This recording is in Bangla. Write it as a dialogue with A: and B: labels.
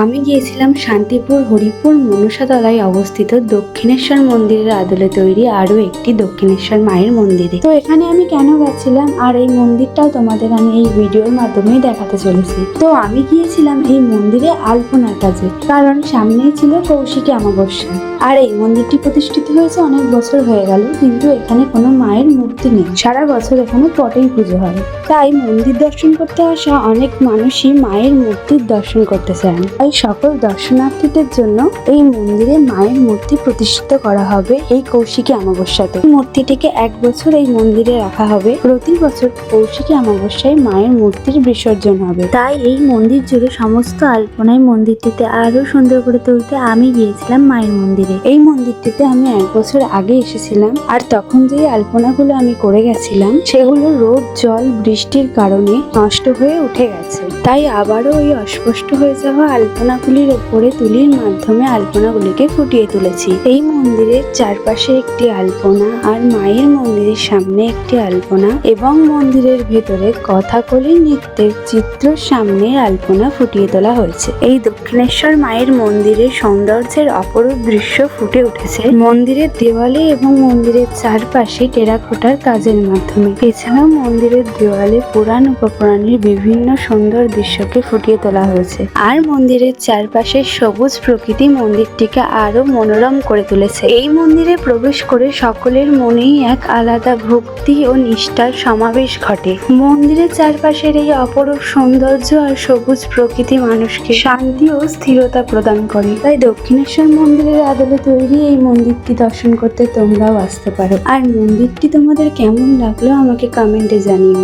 A: আমি গিয়েছিলাম শান্তিপুর হরিপুর মনসাতলায় অবস্থিত দক্ষিণেশ্বর মন্দিরের আদলে তৈরি আরো একটি দক্ষিণেশ্বর মায়ের মন্দিরে। তো এখানে আমি কেন গেছিলাম আর এই মন্দিরটাও তোমাদের আমি এই ভিডিওর মাধ্যমেই দেখাতে চলেছি। তো আমি গিয়েছিলাম এই মন্দিরে আলপনার কাজে, কারণ সামনেই ছিল কৌশিকী অমাবস্যা। আর এই মন্দিরটি প্রতিষ্ঠিত হয়েছে অনেক বছর হয়ে গেল, কিন্তু এখানে কোনো মায়ের মূর্তি নেই। সারা বছর এখানে পটেই পুজো হয়, তাই মন্দির দর্শন করতে আসা অনেক মানুষই মায়ের মূর্তির দর্শন করতে চান। তাই সকল দর্শনার্থীদের জন্য এই মন্দিরে মায়ের মূর্তি প্রতিষ্ঠিত করা হবে এই কৌশিকী অমাবস্যাতে। মূর্তিটিকে 1 বছর এই মন্দিরে রাখা হবে। প্রতি বছর কৌশিকী অমাবস্যায় মায়ের মূর্তির বিসর্জন হবে। তাই এই মন্দির জুড়ে সমস্ত আলপনায় মন্দিরটিতে আরো সুন্দর করে তুলতে আমি গিয়েছিলাম মায়ের মন্দিরে। এই মন্দিরটিতে আমি 1 বছর আগে এসেছিলাম, আর তখন যে আলপনাগুলো আমি করে গেছিলাম সেগুলো রোদ জল বৃষ্টির কারণে নষ্ট হয়ে উঠে গেছে। তাই আবারও ওই অস্পষ্ট হয়ে যাওয়া আলপনাগুলির ওপরে তুলির মাধ্যমে আলপনাগুলিকে ফুটিয়ে তুলেছি। এই মন্দিরের চারপাশে একটি আলপনা, আর মায়ের মন্দিরের সামনে একটি আলপনা, এবং মন্দিরের ভেতরে কথাকলি নৃত্যের চিত্র সামনে আলপনা ফুটিয়ে তোলা হয়েছে। এই দক্ষিণেশ্বর মায়ের মন্দিরের সৌন্দর্যের অপরূপ দৃশ্য ফুটে উঠেছে মন্দিরের দেওয়ালে এবং মন্দিরের চারপাশে টেরাকোটার কাজের মাধ্যমে। এছাড়াও মন্দিরের দেওয়ালে পুরাণ উপপুরাণের বিভিন্ন সুন্দর দৃশ্যকে ফুটিয়ে তোলা হয়েছে। আর মন্দিরের চারপাশে সবুজ প্রকৃতি মন্দিরটিকে আরো মনোরম করে তুলেছে। এই মন্দিরে প্রবেশ করে সকলের মনেই এক আলাদা ভক্তি ও নিষ্ঠার সমাবেশ ঘটে। মন্দিরের চারপাশের এই অপরূপ সৌন্দর্য আর সবুজ প্রকৃতি মানুষকে শান্তি ও স্থিরতা প্রদান করে। তাই দক্ষিণেশ্বর মন্দিরের আদলে তৈরি এই মন্দিরটি দর্শন করতে তোমরাও আসতে পারো। আর মন্দিরটি তোমাদের কেমন লাগলো আমাকে কমেন্টে জানিও।